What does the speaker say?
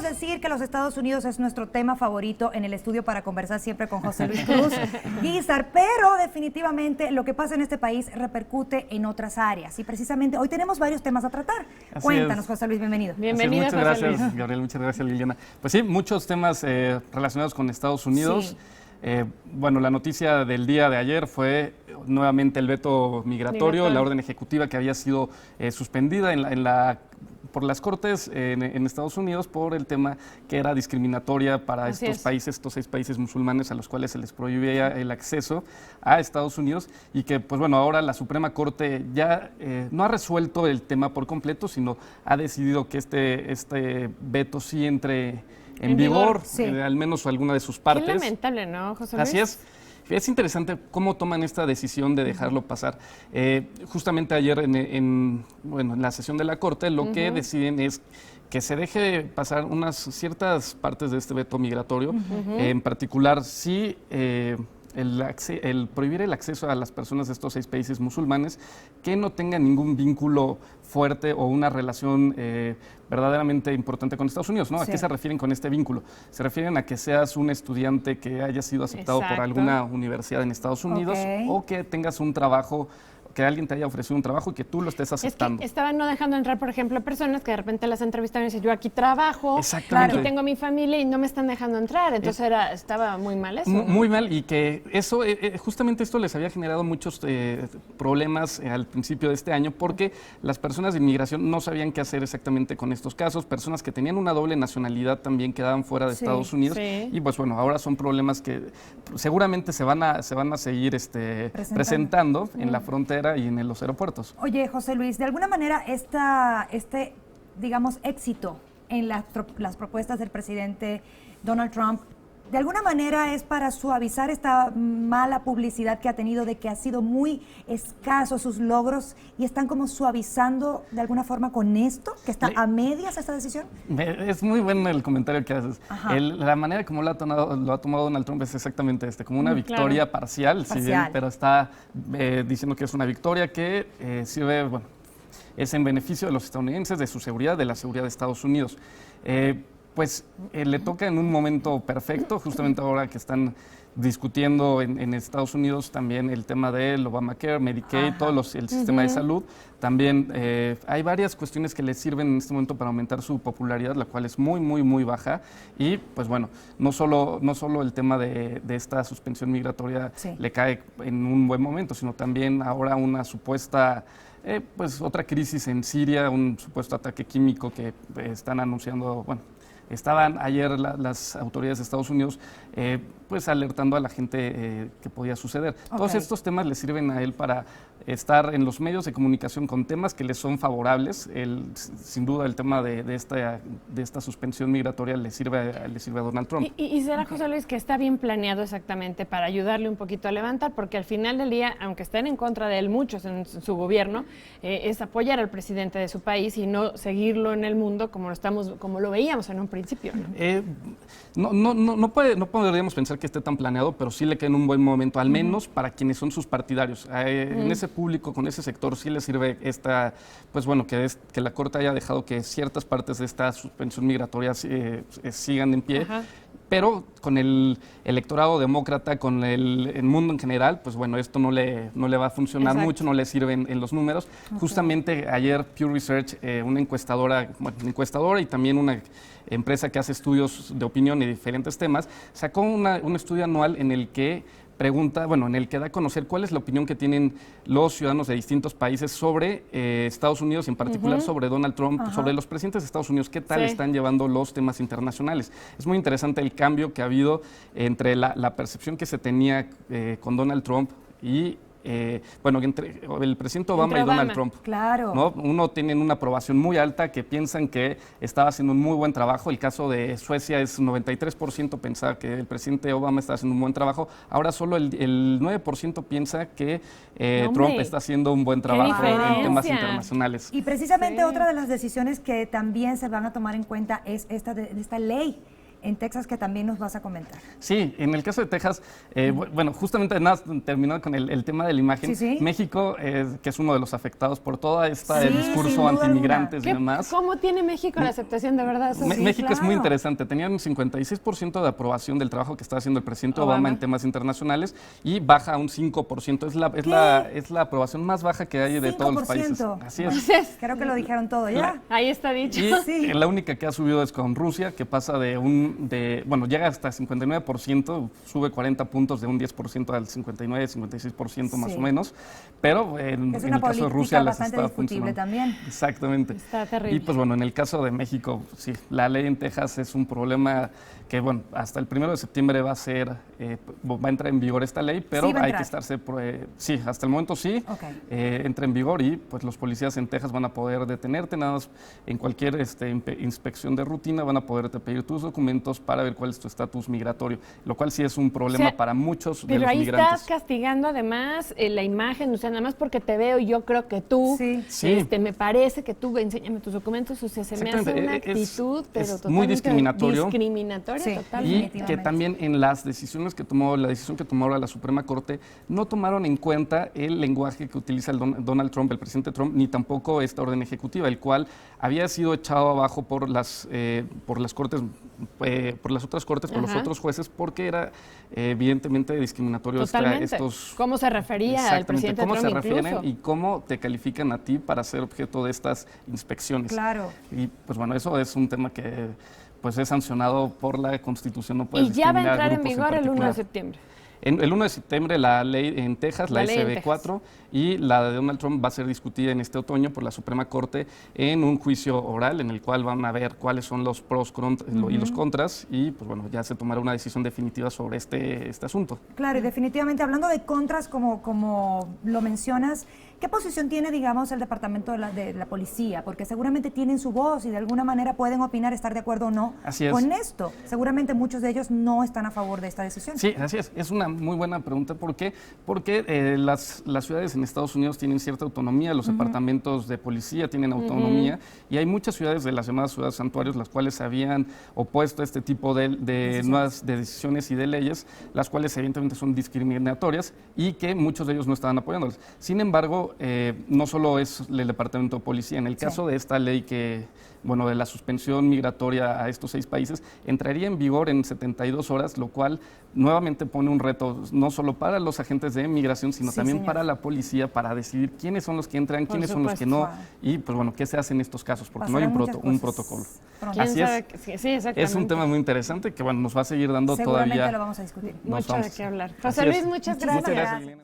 decir que los Estados Unidos es nuestro tema favorito en el estudio para conversar siempre con José Luis Cruz Guízar, pero definitivamente lo que pasa en este país repercute en otras áreas y precisamente hoy tenemos varios temas a tratar. Cuéntanos, José Luis, bienvenido. Bienvenido, muchas gracias, Gabriel, muchas gracias, Liliana. Pues sí, muchos temas relacionados con Estados Unidos. Sí. Bueno, la noticia del día de ayer fue nuevamente el veto migratorio, la orden ejecutiva que había sido suspendida por las Cortes en Estados Unidos por el tema que era discriminatoria para estos 6 países musulmanes a los cuales se les prohibía el acceso a Estados Unidos y que, pues bueno, ahora la Suprema Corte ya no ha resuelto el tema por completo, sino ha decidido que este veto sí entre en vigor, al menos alguna de sus partes. Qué lamentable, ¿no, José Luis? Así es. Es interesante cómo toman esta decisión de dejarlo pasar. Justamente ayer en la sesión de la Corte lo que deciden es que se deje pasar unas ciertas partes de este veto migratorio, en particular sí el prohibir el acceso a las personas de estos 6 países musulmanes que no tengan ningún vínculo fuerte o una relación verdaderamente importante con Estados Unidos, ¿no? ¿A qué se refieren con este vínculo? Se refieren a que seas un estudiante que haya sido aceptado por alguna universidad en Estados Unidos o que tengas un trabajo, que alguien te haya ofrecido un trabajo y que tú lo estés aceptando. Es que estaban no dejando entrar, por ejemplo, personas que de repente las entrevistaban y dicen, yo aquí trabajo, aquí tengo mi familia y no me están dejando entrar. Entonces estaba muy mal eso. Muy mal, y que eso, justamente esto les había generado muchos problemas al principio de este año porque las personas de inmigración no sabían qué hacer exactamente con estos casos. Personas que tenían una doble nacionalidad también quedaban fuera de Estados Unidos. Y pues bueno, ahora son problemas que seguramente se van a seguir presentando en la frontera y en los aeropuertos. Oye, José Luis, de alguna manera digamos, éxito en las propuestas del presidente Donald Trump, de alguna manera es para suavizar esta mala publicidad que ha tenido de que ha sido muy escaso sus logros y están como suavizando de alguna forma con esto, que está a medias esta decisión. Es muy bueno el comentario que haces. La manera como lo ha tomado Donald Trump es exactamente como una victoria parcial, si bien, pero está diciendo que es una victoria que sirve, es en beneficio de los estadounidenses, de su seguridad, de la seguridad de Estados Unidos. Pues le toca en un momento perfecto, justamente ahora que están discutiendo en Estados Unidos también el tema del Obamacare, Medicaid, el sistema de salud. También hay varias cuestiones que le sirven en este momento para aumentar su popularidad, la cual es muy, muy, muy baja. Y pues bueno, no solo el tema de esta suspensión migratoria le cae en un buen momento, sino también ahora una supuesta... pues otra crisis en Siria, un supuesto ataque químico que están anunciando, estaban ayer las autoridades de Estados Unidos pues alertando a la gente que podía suceder. Todos estos temas le sirven a él para estar en los medios de comunicación con temas que le son favorables. Sin duda el tema de esta suspensión migratoria le sirve a Donald Trump. ¿Y será, José Luis, que está bien planeado exactamente para ayudarle un poquito a levantar? Porque al final del día, aunque estén en contra de él muchos en su gobierno, es apoyar al presidente de su país y no seguirlo en el mundo como lo veíamos en un principio, ¿no? No podríamos pensar que esté tan planeado, pero sí le queda en un buen momento, al menos para quienes son sus partidarios. En ese público, con ese sector, sí le sirve que la Corte haya dejado que ciertas partes de esta suspensión migratoria sigan en pie. Pero con el electorado demócrata, con el mundo en general, pues bueno, esto no le va a funcionar mucho, no le sirve en los números. Justamente ayer Pew Research, una encuestadora y también una empresa que hace estudios de opinión y diferentes temas, sacó un estudio anual en el que da a conocer cuál es la opinión que tienen los ciudadanos de distintos países sobre Estados Unidos, en particular sobre Donald Trump, sobre los presidentes de Estados Unidos, qué tal están llevando los temas internacionales. Es muy interesante el cambio que ha habido entre la percepción que se tenía con Donald Trump y entre el presidente Obama y Donald Trump. Claro. ¿No? Uno tiene una aprobación muy alta que piensan que estaba haciendo un muy buen trabajo. El caso de Suecia es 93% pensaba que el presidente Obama está haciendo un buen trabajo. Ahora solo el 9% piensa que Trump está haciendo un buen trabajo en temas internacionales. Y precisamente otra de las decisiones que también se van a tomar en cuenta es esta ley en Texas que también nos vas a comentar. Sí, en el caso de Texas, bueno, justamente nada, terminando con el tema de la imagen, México, que es uno de los afectados por todo este discurso antimigrantes y demás. ¿Cómo tiene México la aceptación de verdad? México es muy interesante. Tenían un 56% de aprobación del trabajo que está haciendo el presidente Obama en temas internacionales y baja a un 5%. Es la aprobación más baja que hay de todos los países. Así es. Creo que lo dijeron todo ya. Ahí está dicho. Y la única que ha subido es con Rusia, que pasa bueno, llega hasta 59%, sube 40 puntos de un 10% al 59, 56% más o menos, pero en el caso de Rusia las está funcionando también. Exactamente. Está terrible. Y pues bueno, en el caso de México, sí, la ley en Texas es un problema que bueno, hasta el 1 de septiembre va a entrar en vigor esta ley, pero hay que estarse, sí, hasta el momento sí, entra en vigor y pues los policías en Texas van a poder detenerte, nada más en cualquier inspección de rutina van a poderte pedir tus documentos para ver cuál es tu estatus migratorio, lo cual sí es un problema para muchos de los migrantes. Pero ahí estás castigando además la imagen, o sea, nada más porque te veo y yo creo que tú, me parece que tú, enséñame tus documentos, o sea, se me hace una actitud, pero totalmente muy discriminatorio. Totalmente. Y que también en la decisión que tomó ahora la Suprema Corte, no tomaron en cuenta el lenguaje que utiliza Donald Trump, el presidente Trump, ni tampoco esta orden ejecutiva, el cual había sido echado abajo por las cortes, por las otras cortes, por los otros jueces, porque era evidentemente discriminatorio. ¿Cómo se refería al presidente Trump? ¿Cómo se refieren y cómo te califican a ti para ser objeto de estas inspecciones? Claro. Y pues bueno, eso es un tema que pues es sancionado por la Constitución. No puedes y ya va a discriminar entrar en vigor el 1 de septiembre. El 1 de septiembre la ley en Texas, la SB4, y la de Donald Trump va a ser discutida en este otoño por la Suprema Corte en un juicio oral en el cual van a ver cuáles son los pros y los contras y pues bueno, ya se tomará una decisión definitiva sobre este asunto. Claro, y definitivamente hablando de contras, como lo mencionas, ¿qué posición tiene, digamos, el Departamento de la Policía? Porque seguramente tienen su voz y de alguna manera pueden opinar, estar de acuerdo o no con esto. Seguramente muchos de ellos no están a favor de esta decisión. Sí, así es. Es una muy buena pregunta. ¿Por qué? Porque las ciudades en Estados Unidos tienen cierta autonomía, los departamentos de policía tienen autonomía y hay muchas ciudades de las llamadas ciudades santuarios las cuales se habían opuesto a este tipo de nuevas decisiones y de leyes, las cuales evidentemente son discriminatorias y que muchos de ellos no estaban apoyándolas. Sin embargo, no solo es el Departamento de Policía. En el caso de esta ley de la suspensión migratoria a estos 6 países, entraría en vigor en 72 horas, lo cual nuevamente pone un reto no solo para los agentes de migración, sino también para la policía, para decidir quiénes son los que entran, quiénes son los que no, y pues bueno, qué se hace en estos casos, porque no hay un protocolo. Así es. Sí, es un tema muy interesante que bueno, nos va a seguir dando todavía. Seguramente lo vamos a discutir. Mucho de qué hablar. José Luis, muchas gracias. Muchas gracias, Elena.